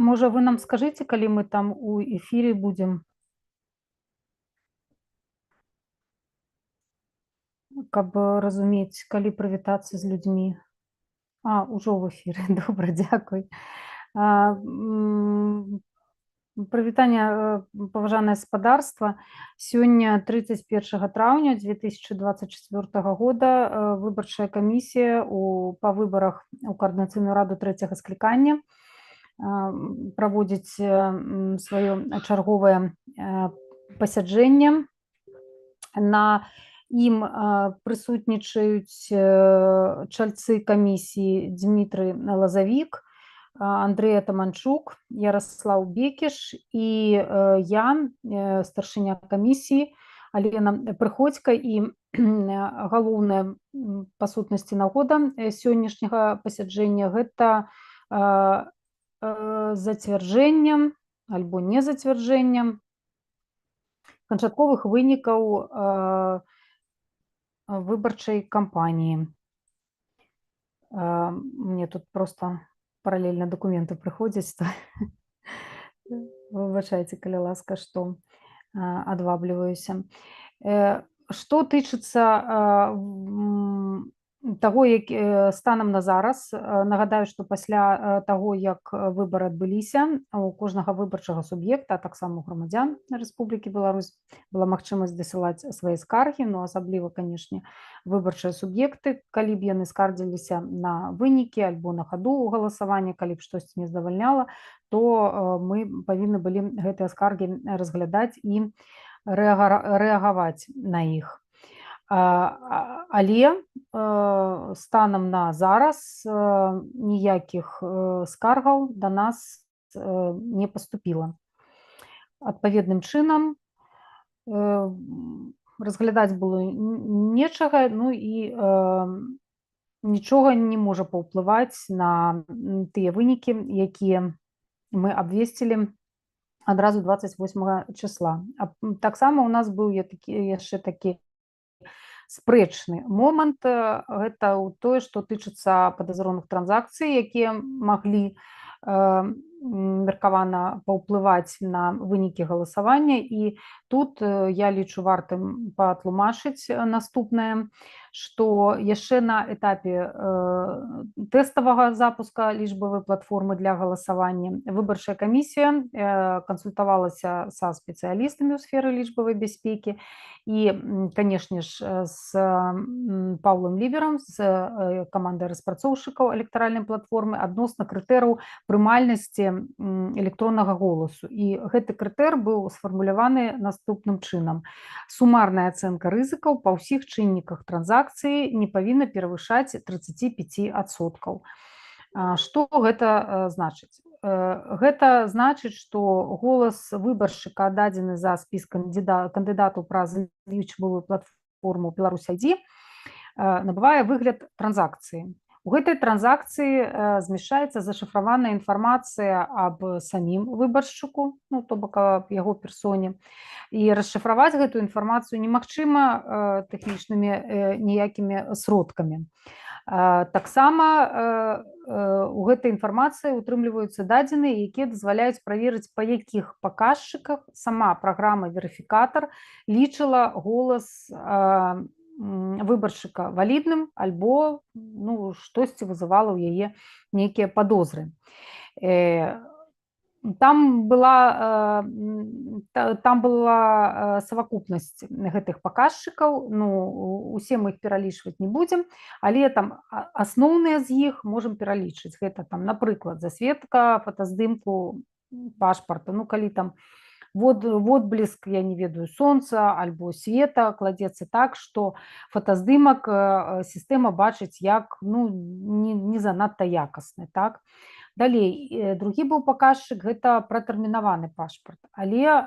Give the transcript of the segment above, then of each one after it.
Можа, вы нам скажыце, калі мы там у эфіры будзем, каб разумець, калі прывітацца з людзьмі. Ужо ў эфіры. Добра, дзякуй. А, м, Прывітанне, паважанае спадарства. Сёння 31 траўня 2024 года выбарчая камісія па выбарах у каардынацыйную раду трэцяга склікання праводзіць сваё чарговае пасяджэнне. На ім прысутнічаюць чальцы камісіі Дзмітрый Лазавік, Андрэй Атаманчук, Яраслаў Бекіш і я, старшыня камісіі Алена Прыходзька. І галоўная па сутнасці нагода сённяшняга пасяджэння гэта зацвярджэнне альбо не зацвярджэнне канчатковых вынікаў выбарчай кампаніі. Мне тут просто паралельна дакументы прыходзяць. Выбачайце, калі ласка, што адвабліваюся. Што тычыцца таго, як станам на зараз, нагадаю, што пасля таго, як выбары адбыліся, у кожнага выбарчага суб'екта, а таксама у грамадзян Рэспублікі Беларусь была магчымасць дасылаць свае скаргі, но асабліва, канешне, выбарчыя суб'екты, калі б яны скардзіліся на вынікі альбо на хаду галасавання, калі б штосьці не задавальняла, то мы павінны былі гэтыя скаргі разглядаць і рэагаваць на іх. Але станам на зараз ніякіх скаргаў да нас не паступіла. Адпаведным чынам разглядаць было нечага, ну і нічога не можа паўплываць на тыя вынікі, якія мы абвесцілі адразу 28 числа. Таксама у нас быў яшчэ такі спрэчны момант. Гэта тое, што тычыцца падазроных транзакцый, якія маглі меркавана паўплываць на вынікі галасавання. І тут я лічу вартым патлумачыць наступнае, што яшчэ на этапе тэставага запуска лічбавай платформы для галасавання выбарчая камісія кансультавалася са спецыялістамі ў сферы лічбавай бяспекі і, канешне ж, з Паўлам Ліберам, з камандай распрацоўшчыкаў электаральнай платформы адносна крытэрыяў прымальнасці электроннага голасу. І гэты крытэр быў сфармуляваны наступным чынам. Сумарная ацэнка рызыкаў па ўсіх чынніках транзакцыі не павінна перавышаць 35%. Што гэта значыць? Гэта значыць, што голас выбаршчыка, дадзены за спіс кандыдатаў праз лічбавую платформу Беларусь-ID, набывае выгляд транзакцыі. У гэтай транзакцыі змяшчаецца зашыфраваная інфармацыя аб самім выбаршчыку, ну, то бок аб яго персоне. І расшыфраваць гэтую інфармацыю немагчыма тэхнічнымі ніякімі сродкамі. Таксама у гэтай інфармацыі утрымліваюцца дадзеныя, якія дазваляюць праверыць, па якіх паказчыках сама праграма-верыфікатар лічыла голас выбаршчыка валідным альбо штосьці вызывала ў яе нейкія падозры. Там была савакупнасць гэтых паказчыкаў, усе мы іх пералічваць не будзем, але там асноўныя з іх можам пералічыць. Гэта там, напрыклад, засветка фотаздымку пашпарта, калі там водбліск, я не ведаю, сонца альбо света кладзецца так, што фотаздымак сістэма бачыць як не занадта якасны, так? Далей, другі быў паказчык, гэта пратэрмінаваны пашпарт. Але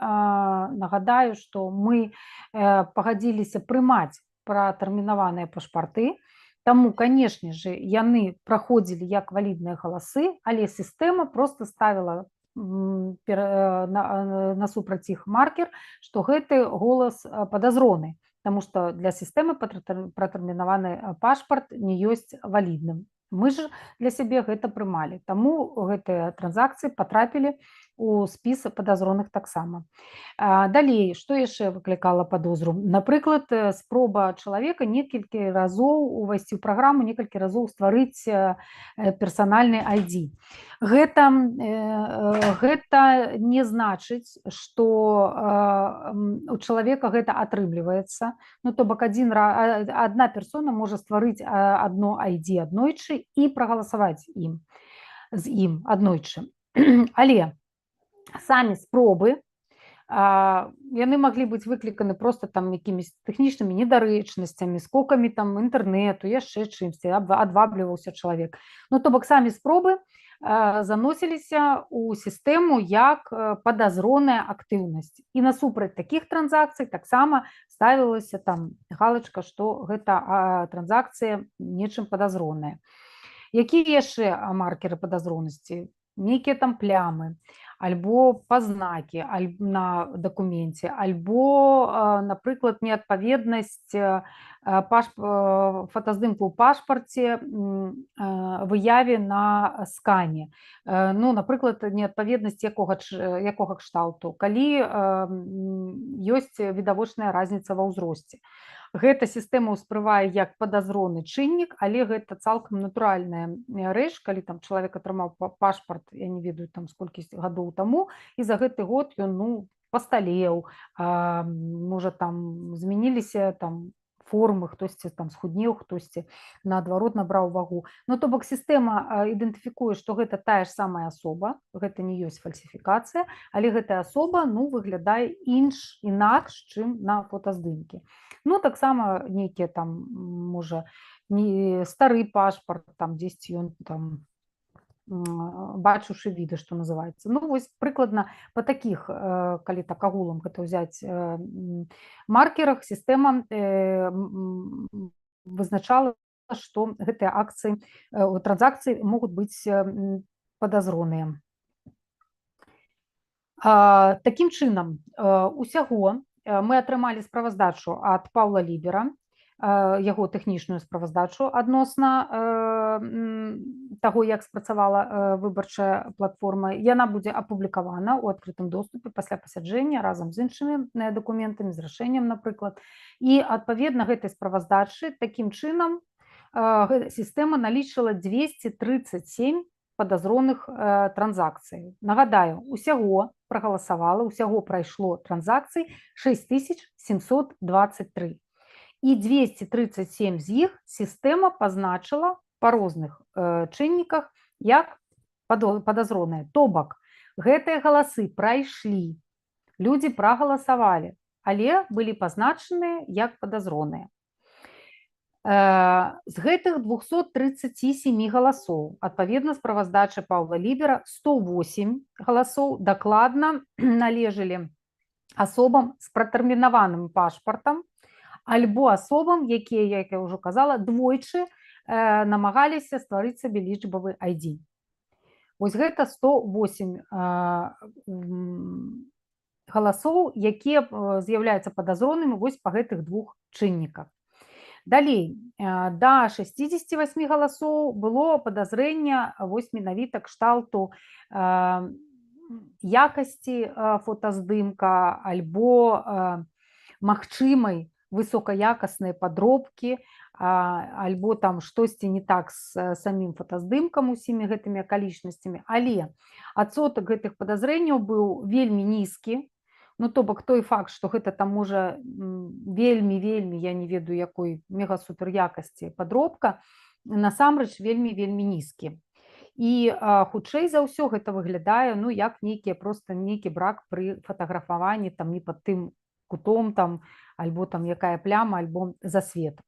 нагадаю, што мы пагадзіліся прымаць пратэрмінаваныя пашпарты, таму, канешне ж, яны праходзілі як валідныя галасы, але сістэма проста ставіла насупраць іх маркер, што гэты голас падазроны, таму што для сістэмы пратэрмінаваны пашпарт не ёсць валідным. Мы ж для сябе гэта прымалі, таму гэтыя транзакцыі патрапілі у спіс падазроных таксама. Далей, што яшчэ выклікала падозру? Напрыклад, спроба чалавека некалькі разоў увайсці ў праграму, некалькі разоў стварыць персанальны ID. Гэта не значыць, што у чалавека гэта атрымліваецца. Ну, то бок адна персона можа стварыць адно ID аднойчы і прагаласаваць з ім аднойчы. Але самі спробы, яны маглі быць выкліканы проста там якімись тэхнічнымі недарэчнасцямі, скокамі там інтэрнэту, яшчэ чымсьці, адвабліваўся чалавек. Ну, то бок самі спробы заносіліся ў сістэму як падазроная актыўнасць. І насупраць такіх транзакцый таксама ставілася там галачка, што гэта транзакцыя нечым падазроная. Якія яшчэ маркеры падазронасці? Нейкія там плямы, альбо пазнакі на дакуменце, альбо, напрыклад, неадпаведнасць фотаздымку ў пашпарце выяве на скане. Ну, напрыклад, неадпаведнасць якога кшталту, калі ёсць відавочная разніца ва ўзросце. Гэта сістэма ўспрывае як падазроны чыннік, але гэта цалкам натуральная рэч, калі там чалавек атрымаў пашпарт, я не ведаю там сколькі гадоў таму, і за гэты год ён пасталеў, можа там змяніліся там формы, хтосьці там схуднеў, хтосьці наадварот набраў вагу. Ну, то бок сістэма ідэнтыфікуе, што гэта тая ж самая асоба, гэта не ёсць фальсіфікацыя, але гэтая асоба выглядае інакш, чым на фотаздымкі. Ну, таксама нейкія там, можа, стары пашпарт, там дзесьці ён там бачыўшы віды, што называецца. Ну, вось прыкладна па такіх, калі так агулам гэта ўзяць маркерах, сістэма вызначала, што гэтыя транзакцыі могуць быць падазроныя. Такім чынам, усяго мы атрымалі справаздачу ад Паўла Лібера, яго тэхнічную справаздачу адносна таго, як спрацавала выбарчая платформа. Яна будзе апублікавана ў адкрытым доступе пасля пасяджэння разам з іншымі дакументамі, з рашэннем, напрыклад. І, адпаведна, гэтай справаздачы такім чынам сістэма налічыла 237 падазроных транзакцый. Нагадаю, усяго прагаласавала, усяго прайшло транзакцый 6723. І 237 з іх сістэма пазначыла па розных чынніках як падазроныя. То бок, гэтыя галасы прайшлі, людзі прагаласавалі, але былі пазначаныя як падазроныя. З гэтых 237 галасоў, адпаведна справаздачы Паўла Лібера, 108 галасоў дакладна належалі асобам з пратэрмінаваным пашпартам, альбо асобам, якія, як я ўжо казала, двойчы намагаліся стварыць сабе лічбавы ID. Вось гэта 108 галасоў, якія з'яўляюцца падазронымі вось па гэтых двух чынніках. Далей, да 68 галасоў было падазрэнне вось менавіта кшталту якасці фотаздымка альбо магчымай высокаякасныя падробкі, альбо там штосьці не так з самім фотаздымкам, усімі гэтымі акалічнасцямі. Але адсотак гэтых падазрэнняў быў вельмі нізкі. Ну, то бок той факт, што гэта там можа вельмі, я не ведаю якой мега-супер якасці падробка, насамрэч вельмі нізкі. І хутчэй за ўсё гэта выглядае, ну, як нейкі брак пры фатаграфаванні, там не пад тым кутом, там, альбо там якая пляма, альбо засвет.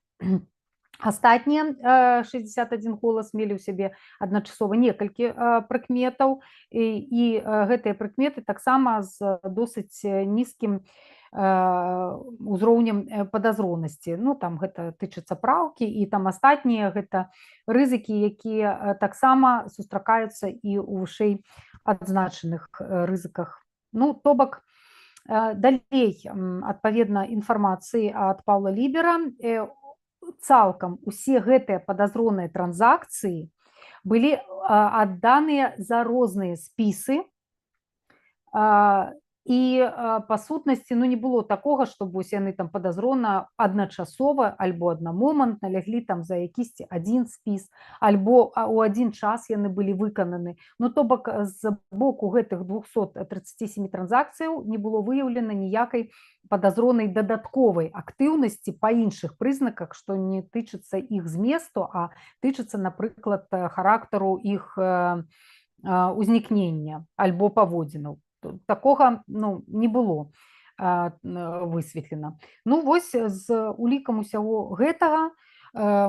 Астатнія 61 голас мелі ў сябе адначасова некалькі прыкметаў, і гэтыя прыкметы таксама з досыць нізкім узроўнем падазронасці. Ну, там гэта тычыцца праўкі, і там астатнія гэта рызыкі, якія таксама сустракаюцца і ў вышэй адзначаных рызыках. Ну, то бок, далей, адпаведна інфармацыі ад Паўла Лібера, цалкам усе гэтыя падазроныя транзакцыі былі адданыя за розныя спісы, і па сутнасці не было такога, што яны там падазрона адначасова альбо аднамомантна ляглі там за якісьці адзін спіс, альбо ў адзін час яны былі выкананы. То бок з боку гэтых 237 транзакцыяў не было выяўлена ніякай падазронай дадатковай актыўнасці па іншых прызнаках, што не тычыцца іх зместу, а тычыцца, напрыклад, характару іх узнікнення альбо паводзінаў. Такога не было высветлена. Вось з улікам усяго гэтага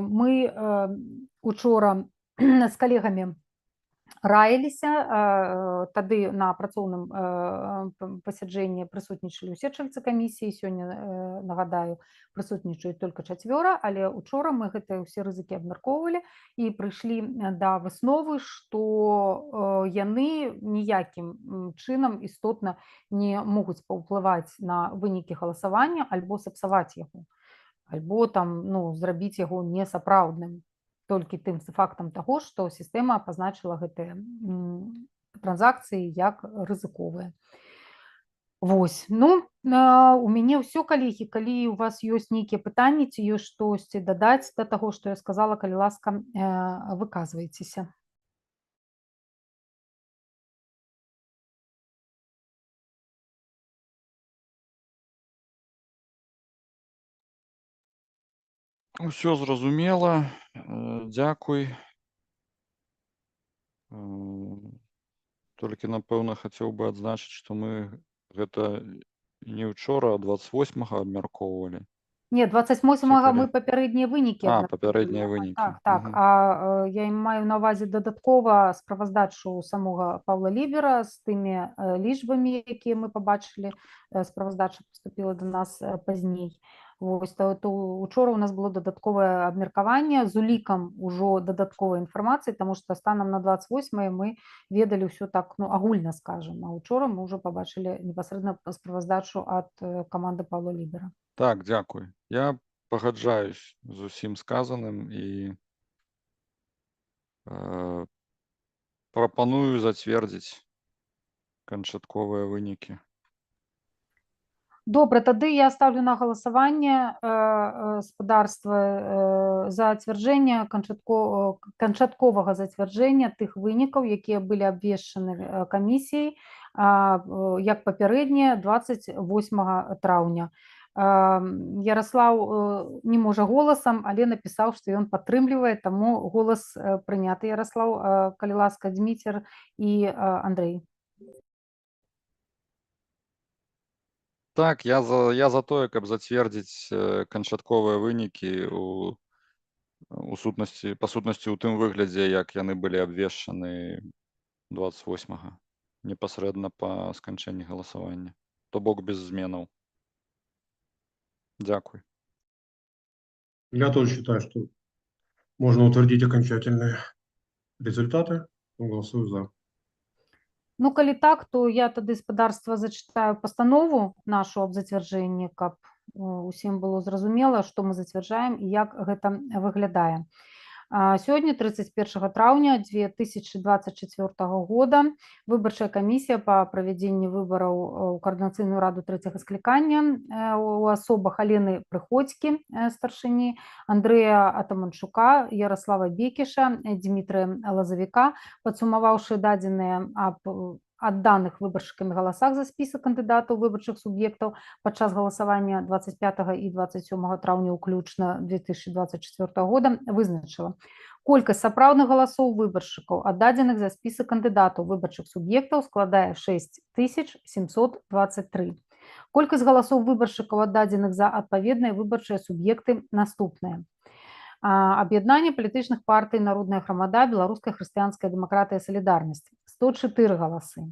мы учора з калегамі раіліся, тады на працоўным пасяджэнні прысутнічалі ўсе чальцы камісіі, сёння, нагадаю, прысутнічаюць толькі 4, але учора мы гэтыя ўсе рызыкі абмяркоўвалі і прыйшлі да высновы, што яны ніякім чынам істотна не могуць паўплываць на вынікі галасавання альбо сапсаваць яго, альбо там зрабіць яго несапраўдным. Толькі тым фактам таго, што сістэма пазначыла гэтыя транзакцыі як рызыковыя. Вось. У мяне ўсё, калегі. Калі у вас ёсць нейкія пытанні ці ёсць штосьці дадаць да таго, што я сказала, калі ласка, выказвайцеся. Усё зразумела. Дзякуй. Толькі, напэўна, хацеў бы адзначыць, што мы гэта не ўчора, а 28-га абмяркоўвалі. Не, 28-га мы папярэднія вынікі абмяркоўвалі. Папярэднія вынікі. Так. А я маю на ўвазе дадаткова справаздачу самога Паўла Лібера з тымі лічбамі, якія мы пабачылі. Справаздача паступіла да нас пазней. Вось, то учора у нас было дадатковае абмеркаванне з улікам ужо дадатковай інфармацыі, таму што станам на 28-е мы ведалі ўсё так, агульна скажам, а учора мы ўжо пабачылі непасрэдна справаздачу ад каманды Паўла Лібера. Так, дзякуй. Я пагаджаюсь з усім сказаным і прапаную зацвердзіць канчатковыя вынікі. Добра, тады я ставлю на галасаванне спадарства зацвярджэння канчатковага зацвярджэння тых вынікаў, якія былі абвешчаны камісіяй як папярэднія 28 траўня. Яраслаў не можа голасам, але напісаў, што ён падтрымлівае, таму голас прыняты. Яраслаў, калі ласка, Дзміцер і Андрэй. Так, я за тое, каб зацвердзіць канчатковыя вынікі па сутнасці ў тым выглядзе, як яны былі абвешчаны 28-га, непасрэдна па сканчэнні галасавання, то бок без зменаў. Дякуй. Я тоже считаю, что можно утвердить окончательные результаты. Голосую за. Калі так, то я тады спадарства зачытаю пастанову нашу аб зацвярджэнні, каб усім было зразумела, што мы зацвярджаем і як гэта выглядае. Сёння, 31 траўня 2024 года, выбарчая камісія па правядзенні выбараў у Каардынацыйную раду 3-го склікання у асобах Алены Прыходзькі, старшыні, Андрэя Атаманчука, Яраслава Бекіша, Дмітрыя Лазавіка, падсумаваўшы дадзеныя аб адданых выбаршчыкамі галасах за спісак кандыдатаў выбарчых суб'ектаў падчас галасавання 25 і 27 траўня ўключна 2024 года, вызначыла колькасць сапраўдных галасоў выбаршчыкаў, аддадзеных за спісак кандыдатаў выбарчых суб'ектаў, складае 6723. Колькасць галасоў выбаршчыкаў, аддадзеных за адпаведныя выбарчыя суб'екты, наступныя. Аб'яднанне палітычных партый «Народная грамада», «Беларуская хрысціянская дэмакратыя, салідарнасць» 104 галасы.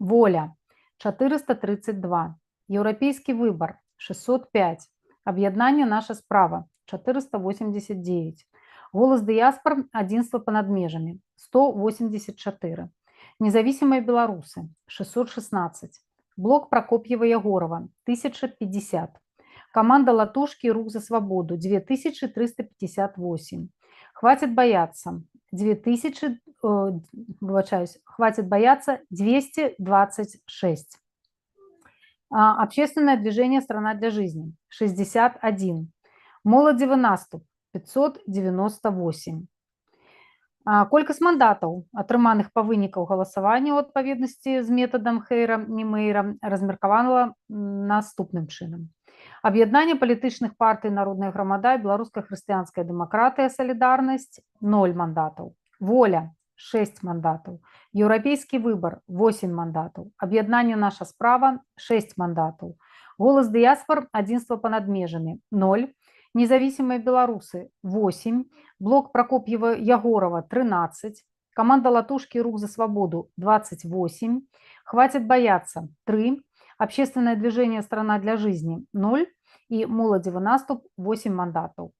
«Воля» 432. «Еўрапейскі выбар» 605. Аб'яднанне «Наша справа» 489. «Голас дыяспор. Адзінства па-над межамі» 184. «Независимые беларусы» 616. «Блок Прокопьева-Ягорова» 1050. Команда «Латушки» «Рух за свободу» 2358. «Хватит бояться» 2000, вибачаюсь, «Хватит бояться» 226. Общественное движение «Страна для жизни» 61. Моладзевы наступ 598. Колькасць мандатаў, атрыманых па вынікаў галасавання ў адпаведнасці з метадам Хейра-Мімейра, размеркавана наступным чынам. Аб'яднанне палітычных партый «Народная грамада» і «Беларуская хрысціянская дэмакратыя Салідарнасць» 0 мандатаў. «Воля» 6 мандатаў. «Еўрапейскі выбар» 8 мандатаў. Аб'яднанне «Наша справа» 6 мандатаў. «Голас дыяспор» «Адзінства па-над межамі» 0. Независимые белорусы 8, блок Прокопьева-Ягорова 13, команда «Латушки» «Рух за свободу» 28, «Хватит бояться» 3, общественное движение «Страна для жизни» 0 и моладзевы наступ 8 мандатаў.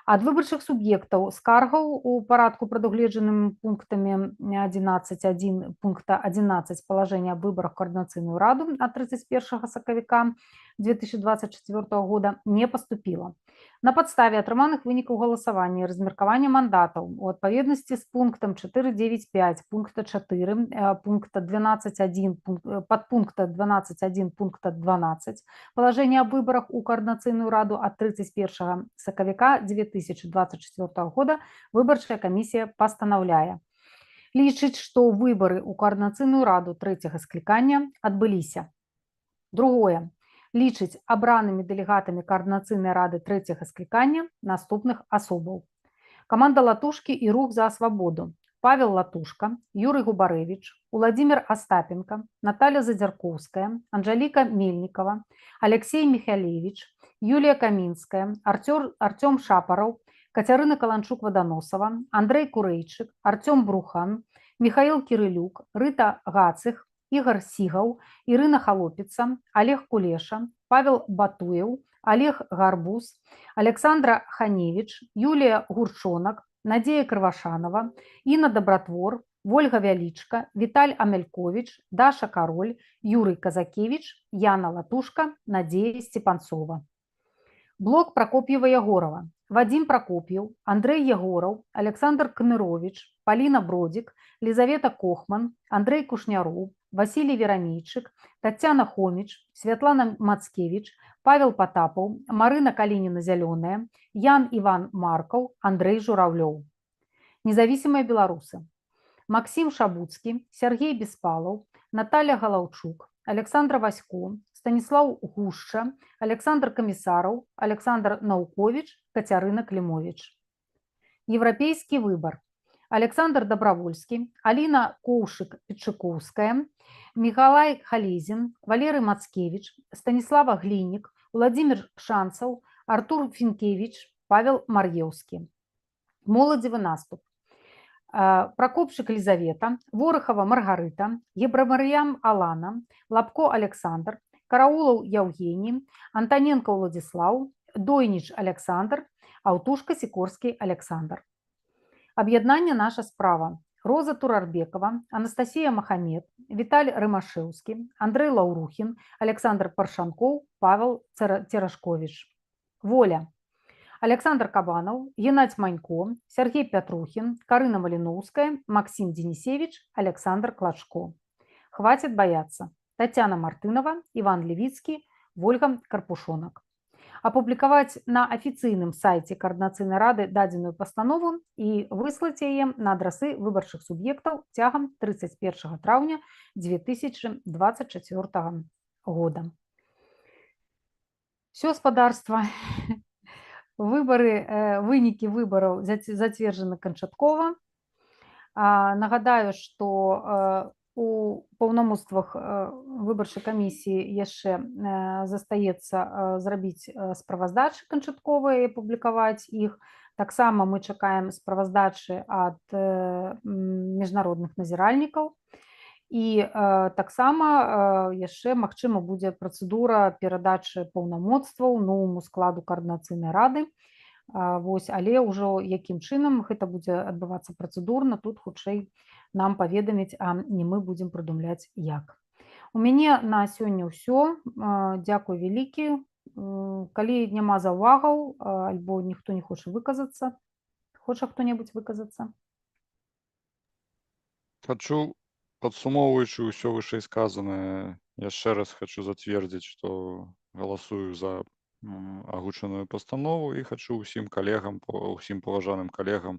Ад выбарчых суб'ектаў скаргаў у парадку, прадугледжаным пунктамі 11.1 пункта 11 палажэння аб выбарах Координацыйную раду ад 31 сакавіка 2024 года не поступило. На падставе атрыманых вынікаў галасавання і размеркавання мандатаў у адпаведнасці з пунктам 4.9.5 пункта 4 пункта 12.1 падпункта 12.1 пункта 12 палажэння аб выбарах у Координацыйную раду ад 31 сакавіка 2024 года выбарчая камісія пастанаўляе лічыць, што выбары ў Координацыйную раду трэцяга склікання адбыліся. Другое. Лічыць абранымі дэлегатамі Координацыйнай рады трэцяга склікання наступных асобаў. Команда «Латушки» і «Рух за свободу». Павел Латушка, Юрий Губаревич, Владимир Остапенко, Наталья Задзярковская, Анжелика Мельникова, Алексей Михалевич, Юлия Каминская, Артем Шапаров, Катерина Каланчук-Водоносова, Андрей Курейчик, Артем Брухан, Михаил Кирилюк, Рыта Гацых, Игорь Сигаў, Ирина Холопица, Олег Кулеша, Павел Батуев, Олег Гарбуз, Александра Ханевич, Юлия Гурчонок, Надея Кривошанова, Инна Добротвор, Вольга Вяличко, Виталь Амелькович, Даша Король, Юрий Казакевич, Яна Латушка, Надея Степанцова. Блок Прокопьева-Ягорова. Вадим Прокопьев, Андрей Егоров, Александр Кнырович, Полина Бродик, Лизавета Кохман, Андрей Кушняров, Василий Веронейчик, Татьяна Хомич, Светлана Мацкевич, Павел Потапов, Марина Калинина-Зеленая, Ян Иван Марков, Андрей Журавлев. Независимые белорусы. Максим Шабуцкий, Сергей Беспалов, Наталья Головчук, Александр Васько, Станислав Гуща, Александр Комиссаров, Александр Наукович, Катерина Климович. Европейский выбор. Александр Добровольский, Алина Коушик-Петшиковская, Николай Халезин, Валерий Мацкевич, Станислава Глиник, Владимир Шанцев, Артур Финкевич, Павел Марьевский. Моладзевы наступ. Прокопчик Елизавета, Ворохова Маргарита, Ебрамарьям Алана, Лапко Александр, Караулов Евгений, Антоненко Владислав, Дойнич Александр, Алтушка Сикорский Александр. Объединение «Наша справа». Роза Турарбекова, Анастасия Махамед, Виталий Рымашевский, Андрей Лаурухин, Александр Паршанков, Павел Терешкович. Воля. Александр Кабанов, Геннадий Манько, Сергей Петрухин, Карина Малиновская, Максим Денисевич, Александр Клочко. Хватит бояться. Татьяна Мартынова, Иван Левицкий, Вольга Карпушонок. Апублікаваць на афіцыйным сайце Координацыйнай рады дадзеную пастанову і выслаць яе на адрасы выбарчых суб'ектаў цягам 31 траўня 2024 года. Все, спадарства. Вынікі выбараў зацверджаны канчаткова. Нагадаю, што у паўнамоцтвах выбарчай камісіі яшчэ застаецца зрабіць справаздачы канчатковыя і публікаваць іх. Таксама мы чакаем справаздачы ад міжнародных назіральнікаў. І таксама яшчэ магчыма будзе працэдура перадачы паўнамоцтваў новаму складу Координацыйнай рады. Але ўжо якім чынам гэта будзе адбывацца працэдурна, тут хутчэй нам паведаміць, а не мы будзем прыдумляць як. У мяне на сёння ўсё. Дзякуй вялікі. Калі няма заўвагаў, альбо ніхто не хоча выказацца, хоча хто-небудзь выказацца? Хочу, подсумовуючи ўсё вышэйсказанае, яшчэ раз хочу зацвердзіць, што галасую за агучаную пастанову і хочу ўсім калегам, ўсім паважаным калегам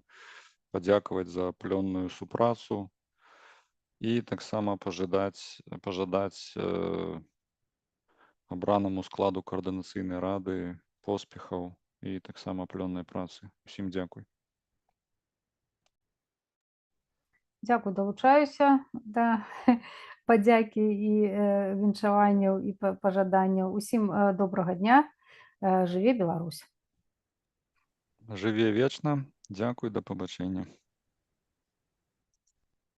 падзякаваць за плённую супрацу і таксама пажадаць абранаму складу каардынацыйнай рады поспехаў і таксама плённай працы. Усім дзякуй. Дзякуй, далучаюся да падзякі і віншаванняў і пажаданняў. Усім добрага дня. Жыве Беларусь! Жыве вечна. Дзякуй, да пабачэння.